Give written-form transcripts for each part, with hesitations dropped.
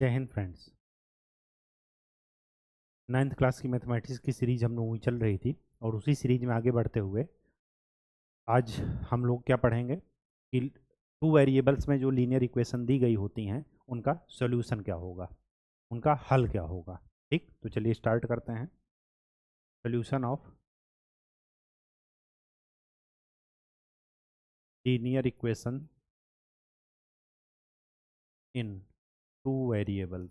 जय Hind friends. 9th class की mathematics की सीरीज हम लोगों की चल रही थी और उसी सीरीज में आगे बढ़ते हुए आज हम लोग क्या पढ़ेंगे कि टू वेरिएबल्स में जो लीनियर इक्वेशन दी गई होती हैं उनका सॉल्यूशन क्या होगा, उनका हल क्या होगा। ठीक, तो चलिए स्टार्ट करते हैं। Solution of linear equation in two variables.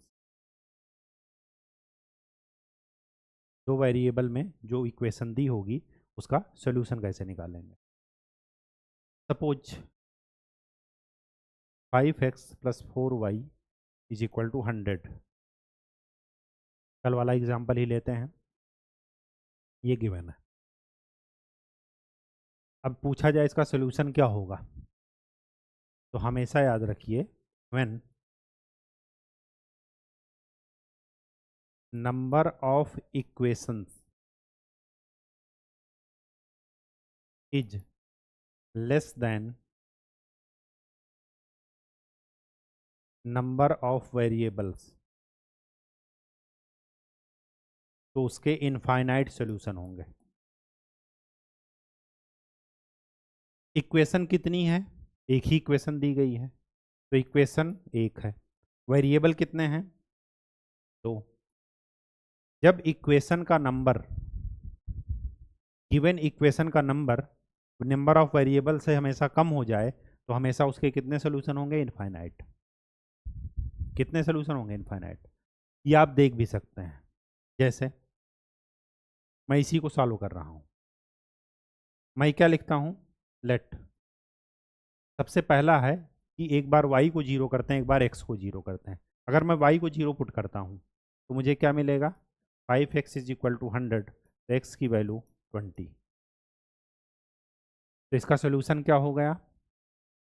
दो वेरिएबल में जो इक्वेशन दी होगी उसका सॉल्यूशन कैसे निकालेंगे। Suppose 5x + 4y is equal to 100। कल वाला एग्जाम्पल ही लेते हैं, ये गिवन है। अब पूछा जाए इसका सॉल्यूशन क्या होगा, तो हमेशा याद रखिए when number of equations is less than number of variables, तो उसके इनफाइनाइट सॉल्यूशन होंगे। इक्वेशन कितनी है, एक ही इक्वेशन दी गई है तो इक्वेशन एक है। वेरिएबल कितने हैं, दो। जब इक्वेशन का नंबर, गिवन इक्वेशन का नंबर ऑफ वेरिएबल से हमेशा कम हो जाए तो हमेशा उसके कितने सॉल्यूशन होंगे, इनफाइनाइट। कितने सॉल्यूशन होंगे, इनफाइनाइट। ये आप देख भी सकते हैं, जैसे मैं इसी को सॉल्व कर रहा हूं। मैं क्या लिखता हूं, लेट। सबसे पहला है कि एक बार y को जीरो करते हैं, एक बार x को जीरो करते हैं। अगर मैं y को जीरो पुट करता हूं तो मुझे क्या मिलेगा, 5x = 100, तो x की वैल्यू 20। तो इसका सोल्यूशन क्या हो गया,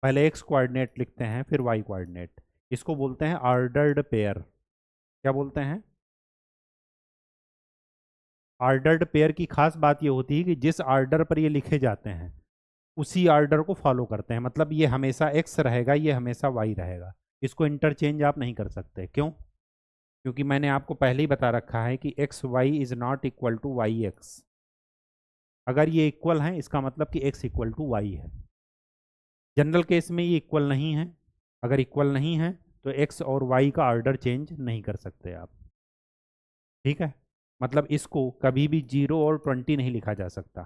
पहले x कोऑर्डिनेट लिखते हैं फिर y कोऑर्डिनेट। इसको बोलते हैं ऑर्डर्ड पेयर। क्या बोलते हैं, ऑर्डर्ड पेयर की खास बात ये होती है कि जिस ऑर्डर पर ये लिखे जाते हैं उसी ऑर्डर को फॉलो करते हैं। मतलब ये हमेशा x रहेगा, ये हमेशा y रहेगा। इसको इंटरचेंज आप नहीं कर सकते। क्यों, क्योंकि मैंने आपको पहले ही बता रखा है कि x y is not equal to y x. अगर ये इक्वल है इसका मतलब कि x इक्वल टू वाई है। जनरल केस में ये इक्वल नहीं है। अगर इक्वल नहीं है तो x और y का ऑर्डर चेंज नहीं कर सकते आप। ठीक है, मतलब इसको कभी भी 0 और 20 नहीं लिखा जा सकता।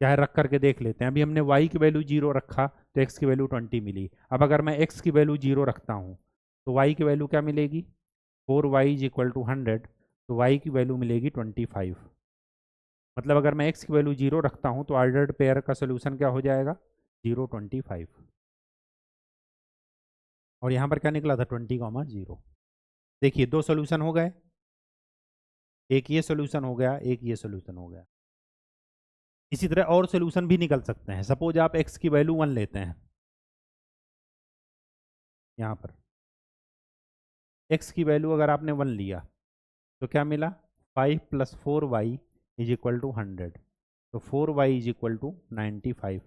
चाहे रख करके देख लेते हैं। अभी हमने y की वैल्यू 0 रखा तो x की वैल्यू 20 मिली। अब अगर मैं x की वैल्यू 0 रखता हूँ तो y की वैल्यू क्या मिलेगी, 4y = 100, तो y की वैल्यू मिलेगी 25। मतलब अगर मैं x की वैल्यू 0 रखता हूँ तो ऑर्डर्ड पेयर का सोल्यूशन क्या हो जाएगा, 0, 25। और यहाँ पर क्या निकला था, 20, 0। देखिए दो सोल्यूशन हो गए, एक ये सोल्यूशन हो गया, एक ये सोल्यूशन हो गया। इसी तरह और सोल्यूशन भी निकल सकते हैं। सपोज आप x की वैल्यू 1 लेते हैं, यहाँ पर x की वैल्यू अगर आपने 1 लिया तो क्या मिला, 5 + 4y = 100, तो 4y = 95,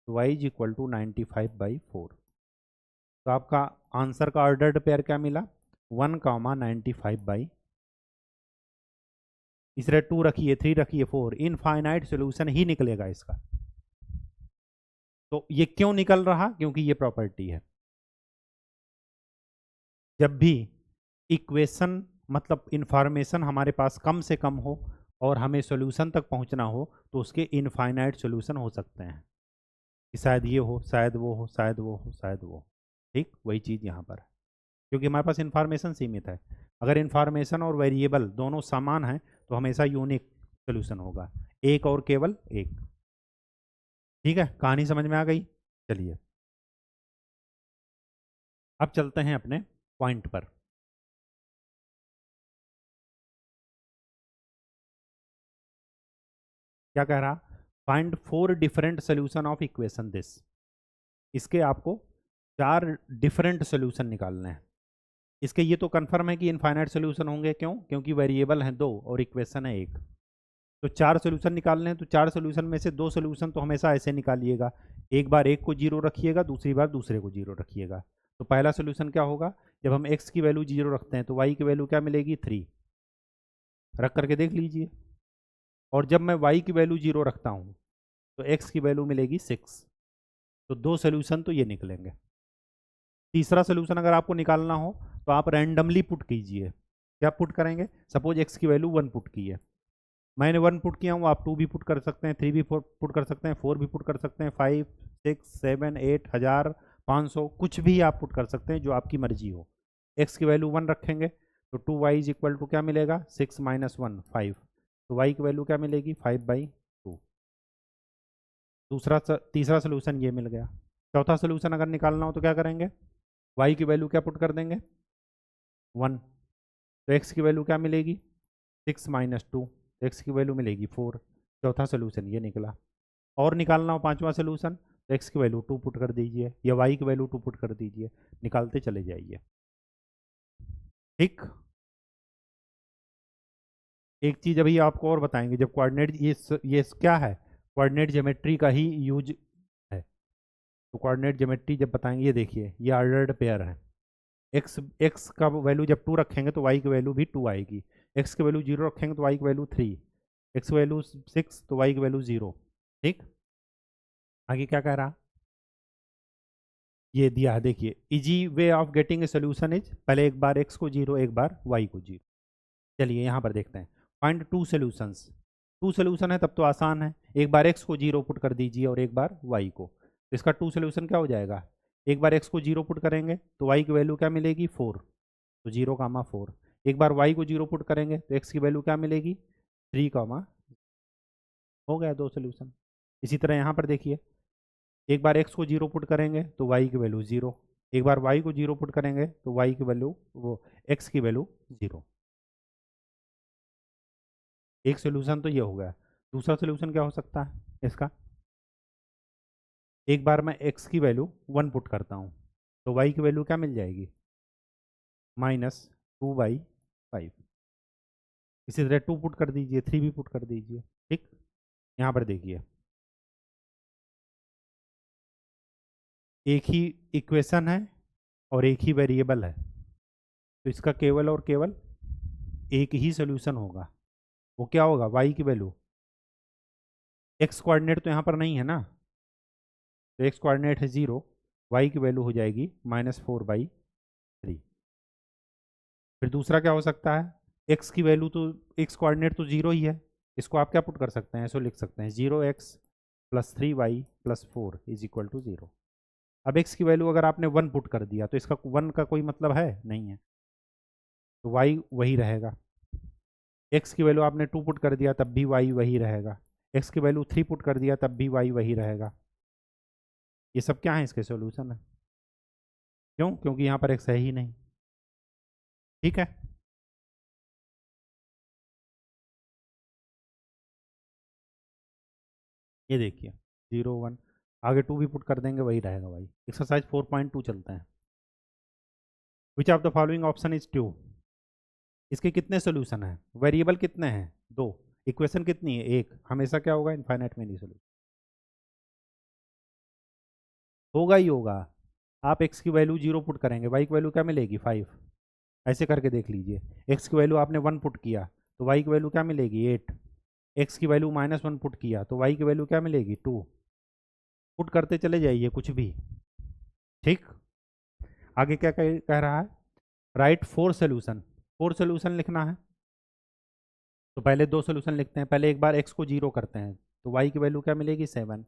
तो y = 95/4। तो आपका आंसर का ऑर्डर्ड पेयर क्या मिला, 1, 95/। इस तरह 2 रखिए, 3 रखिए, 4, इनफाइनाइट सोल्यूशन ही निकलेगा इसका। तो ये क्यों निकल रहा, क्योंकि ये प्रॉपर्टी है। जब भी इक्वेशन मतलब इंफॉर्मेशन हमारे पास कम से कम हो और हमें सॉल्यूशन तक पहुंचना हो तो उसके इनफाइनाइट सॉल्यूशन हो सकते हैं कि शायद ये हो, शायद वो हो, शायद वो हो, शायद वो हो। ठीक, वही चीज़ यहाँ पर है, क्योंकि हमारे पास इन्फॉर्मेशन सीमित है। अगर इन्फॉर्मेशन और वेरिएबल दोनों समान हैं तो हमेशा यूनिक सोल्यूशन होगा, एक और केवल एक। ठीक है, कहानी समझ में आ गई। चलिए अब चलते हैं अपने पॉइंट पर। क्या कह रहा, find 4 different solution of equation this. इसके आपको 4 डिफरेंट सोल्यूशन निकालने हैं। इसके ये तो कंफर्म है कि इनफाइनाइट सोल्यूशन होंगे। क्यों, क्योंकि वेरिएबल हैं 2 और इक्वेशन है 1। तो 4 सोल्यूशन निकालने हैं, तो 4 सोल्यूशन में से 2 सोल्यूशन तो हमेशा ऐसे निकालिएगा, एक बार एक को 0 रखिएगा, दूसरी बार दूसरे को 0 रखिएगा। तो पहला सोल्यूशन क्या होगा, जब हम x की वैल्यू 0 रखते हैं तो y की वैल्यू क्या मिलेगी 3, रख करके देख लीजिए। और जब मैं y की वैल्यू 0 रखता हूँ तो x की वैल्यू मिलेगी 6। तो दो सोल्यूशन तो ये निकलेंगे। तीसरा सोल्यूशन अगर आपको निकालना हो तो आप रैंडमली पुट कीजिए। क्या पुट करेंगे, सपोज x की वैल्यू 1 पुट की है, मैंने 1 पुट किया हूँ, आप 2 भी पुट कर सकते हैं, 3 भी पुट कर सकते हैं, 4 भी पुट कर सकते हैं, 5 6 7 8 1000 500 कुछ भी आप पुट कर सकते हैं जो आपकी मर्जी हो। x की वैल्यू 1 रखेंगे तो 2y इज इक्वल टू क्या मिलेगा 6 माइनस 1 5, तो y की वैल्यू क्या मिलेगी 5/2। तीसरा सोल्यूशन ये मिल गया। चौथा सोल्यूशन अगर निकालना हो तो क्या करेंगे, y की वैल्यू क्या पुट कर देंगे 1, तो x की वैल्यू क्या मिलेगी 6 - 2, x की वैल्यू मिलेगी 4। चौथा सोल्यूशन ये निकला। और निकालना हो पांचवा सोल्यूशन तो x की वैल्यू 2 पुट कर दीजिए या y की वैल्यू 2 पुट कर दीजिए, निकालते चले जाइए। ठीक, एक चीज़ अभी आपको और बताएंगे, जब कोऑर्डिनेट ये क्या है, कोऑर्डिनेट ज्योमेट्री का ही यूज है। तो कोऑर्डिनेट ज्योमेट्री जब बताएंगे, ये देखिए ये ऑर्डर्ड पेयर है, एक्स का वैल्यू जब 2 रखेंगे तो y की वैल्यू भी 2 आएगी, x की वैल्यू 0 रखेंगे तो y की वैल्यू 3, x की वैल्यू 6 तो y की वैल्यू 0। ठीक, आगे क्या कह रहा, ये दिया है देखिए, easy way of getting a solution is, पहले एक बार x को 0 एक बार y को 0। चलिए यहाँ पर देखते हैं, find two solutions. Two solution है तब तो आसान है, एक बार x को 0 पुट कर दीजिए और एक बार y को, तो इसका टू सोल्यूशन क्या हो जाएगा, एक बार x को 0 पुट करेंगे तो y की वैल्यू क्या मिलेगी 4, तो 0, 4। एक बार y को 0 पुट करेंगे तो x की वैल्यू क्या मिलेगी 3, हो गया दो सोल्यूशन। इसी तरह यहाँ पर देखिए, एक बार x को 0 पुट करेंगे तो y की वैल्यू 0, एक बार y को 0 पुट करेंगे तो y की वैल्यू वो x की वैल्यू 0। एक सोल्यूशन तो ये हो गया। दूसरा सोल्यूशन क्या हो सकता है इसका, एक बार मैं x की वैल्यू 1 पुट करता हूँ तो y की वैल्यू क्या मिल जाएगी -2/5। इसी तरह 2 पुट कर दीजिए, 3 भी पुट कर दीजिए। ठीक, यहाँ पर देखिए एक ही इक्वेशन है और एक ही वेरिएबल है, तो इसका केवल और केवल एक ही सोल्यूशन होगा। वो क्या होगा, y की वैल्यू, x कोऑर्डिनेट तो यहाँ पर नहीं है ना, तो x कोऑर्डिनेट है 0, y की वैल्यू हो जाएगी -4/3। फिर दूसरा क्या हो सकता है, x की वैल्यू तो, x कोऑर्डिनेट तो 0 ही है, इसको आप क्या पुट कर सकते हैं, ऐसे लिख सकते हैं 0x + 3y + 4 = 0। अब x की वैल्यू अगर आपने 1 पुट कर दिया तो इसका 1 का कोई मतलब है नहीं है, तो y वही रहेगा। x की वैल्यू आपने 2 पुट कर दिया तब भी y वही रहेगा, x की वैल्यू 3 पुट कर दिया तब भी y वही रहेगा। ये सब क्या है, इसके सॉल्यूशन है। क्यों, क्योंकि यहाँ पर x है ही नहीं। ठीक है, ये देखिए 0 1, आगे 2 भी पुट कर देंगे वही रहेगा भाई। एक्सरसाइज 4.2 चलते हैं। विच of the following option is true, इसके कितने सोल्यूशन हैं, वेरिएबल कितने हैं 2, इक्वेशन कितनी है 1, हमेशा क्या होगा इनफाइनाइट में नहीं सोल्यूशन होगा ही होगा। आप x की वैल्यू 0 पुट करेंगे, y की वैल्यू क्या मिलेगी 5, ऐसे करके देख लीजिए। x की वैल्यू आपने 1 पुट किया तो y की वैल्यू क्या मिलेगी 8, x की वैल्यू -1 पुट किया तो y की वैल्यू क्या मिलेगी 2, पुट करते चले जाइए कुछ भी। ठीक, आगे क्या कह रहा है, राइट 4 सोल्यूशन, 4 सोल्यूशन लिखना है। तो पहले दो सोल्यूशन लिखते हैं, पहले एक बार x को 0 करते हैं तो y की वैल्यू क्या मिलेगी 7,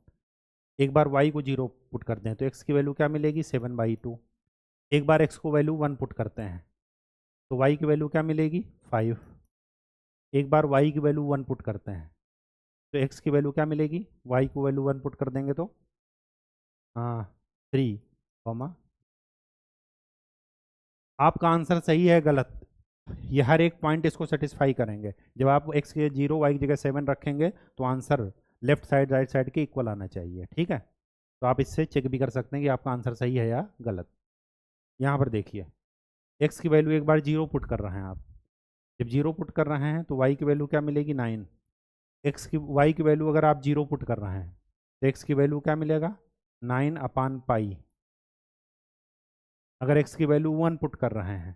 एक बार y को 0 पुट करते हैं तो x की वैल्यू क्या मिलेगी 7/2, एक बार x को वैल्यू 1 पुट करते हैं तो y की वैल्यू क्या मिलेगी 5, एक बार y की वैल्यू 1 पुट करते हैं तो x की वैल्यू क्या मिलेगी, y को वैल्यू 1 पुट कर देंगे तो हाँ 3, आपका आंसर सही है गलत, ये हर एक पॉइंट इसको सेटिस्फाई करेंगे। जब आप x के 0 y की जगह 7 रखेंगे तो answer left side right side के इक्वल आना चाहिए। ठीक है, तो आप इससे चेक भी कर सकते हैं कि आपका आंसर सही है या गलत। यहाँ पर देखिए x की वैल्यू एक बार 0 पुट कर रहे हैं आप, जब 0 पुट कर रहे हैं तो y की वैल्यू क्या मिलेगी 9, y की वैल्यू अगर आप 0 पुट कर रहे हैं तो x की वैल्यू क्या मिलेगा 9/π। अगर x की वैल्यू 1 पुट कर रहे हैं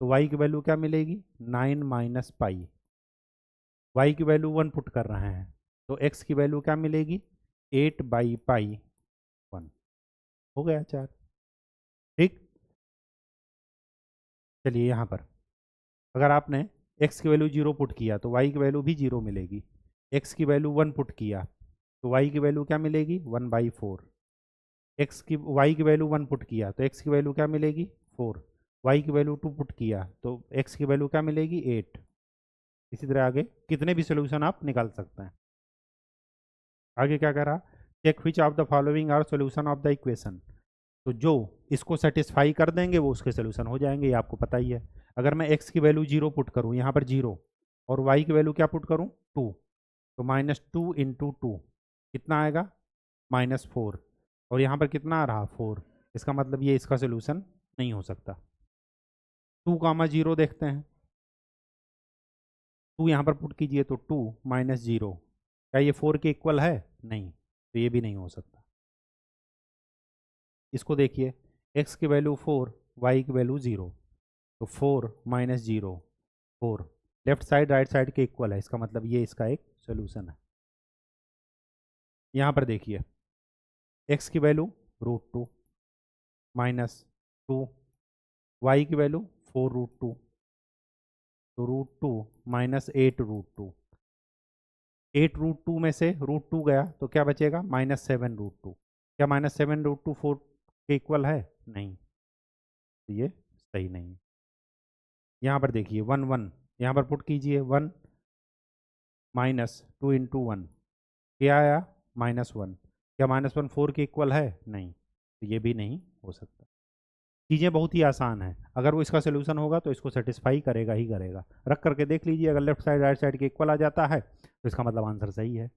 तो y की वैल्यू क्या मिलेगी 9 माइनस पाई। y की वैल्यू 1 पुट कर रहे हैं तो x की वैल्यू क्या मिलेगी 8 बाई पाई 1। हो गया 4। ठीक। चलिए यहाँ पर अगर आपने x की वैल्यू 0 पुट किया तो y की वैल्यू भी 0 मिलेगी। x की वैल्यू 1 पुट किया तो y की वैल्यू क्या मिलेगी 1/4। y की वैल्यू 1 पुट किया तो x की वैल्यू क्या मिलेगी 4। y की वैल्यू 2 पुट किया तो x की वैल्यू क्या मिलेगी 8। इसी तरह आगे कितने भी सोल्यूशन आप निकाल सकते हैं। आगे क्या करा check which of the following are solution of the equation. तो जो इसको सेटिस्फाई कर देंगे वो उसके सोल्यूशन हो जाएंगे, ये आपको पता ही है। अगर मैं x की वैल्यू 0 पुट करूँ यहाँ पर 0 और y की वैल्यू क्या पुट करूँ 2 तो -2 इंटू 2 कितना आएगा -4 और यहाँ पर कितना आ रहा 4। इसका मतलब ये इसका सोल्यूशन नहीं हो सकता। 2, 0 देखते हैं। 2 यहाँ पर पुट कीजिए तो 2 माइनस 0 क्या ये 4 के इक्वल है नहीं, तो ये भी नहीं हो सकता। इसको देखिए x की वैल्यू 4 y की वैल्यू 0 तो 4 minus 0 4 left side right side के इक्वल है, इसका मतलब ये इसका एक सोल्यूशन है। यहाँ पर देखिए x की वैल्यू √2 माइनस 2 y की वैल्यू 4√2 तो √2 माइनस 8√2 8√2 में से √2 गया तो क्या बचेगा -7√2। क्या -7√2 4 के इक्वल है नहीं, तो ये सही नहीं है। यहाँ पर देखिए 1 1 यहाँ पर पुट कीजिए 1 -2 इंटू 1 क्या आया -1। क्या -1 4 के इक्वल है नहीं, तो ये भी नहीं हो सकता। चीज़ें बहुत ही आसान है, अगर वो इसका सोल्यूशन होगा तो इसको सेटिस्फाई करेगा ही करेगा। रख करके देख लीजिए अगर लेफ्ट साइड राइट साइड के इक्वल आ जाता है तो इसका मतलब आंसर सही है।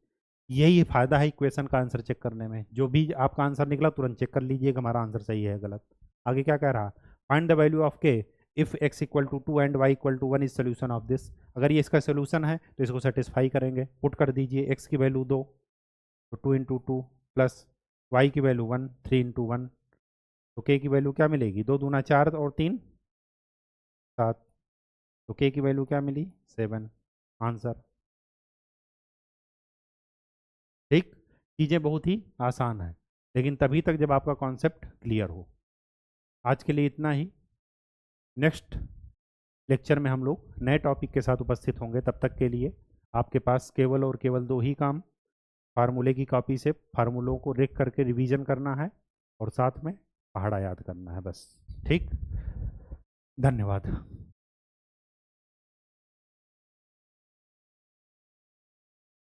यही फ़ायदा है इक्वेशन का आंसर चेक करने में, जो भी आपका आंसर निकला तुरंत चेक कर लीजिएगा हमारा आंसर सही है गलत। आगे क्या कह रहा find the value of k if x equal to 2 and y equal to 1 is solution of this. अगर ये इसका सोल्यूशन है तो इसको सेटिस्फाई करेंगे। पुट कर दीजिए x की वैल्यू 2 तो 2 इंटू 2 प्लस y की वैल्यू 1 3 इंटू 1 तो k की वैल्यू क्या मिलेगी 2 दूना 4 और 3 7 तो k की वैल्यू क्या मिली 7 आंसर। ठीक। चीज़ें बहुत ही आसान है लेकिन तभी तक जब आपका कॉन्सेप्ट क्लियर हो। आज के लिए इतना ही। नेक्स्ट लेक्चर में हम लोग नए टॉपिक के साथ उपस्थित होंगे। तब तक के लिए आपके पास केवल और केवल 2 ही काम, फार्मूले की कॉपी से फार्मूलों को लिख करके रिवीजन करना है और साथ में पहाड़ा याद करना है बस। ठीक। धन्यवाद।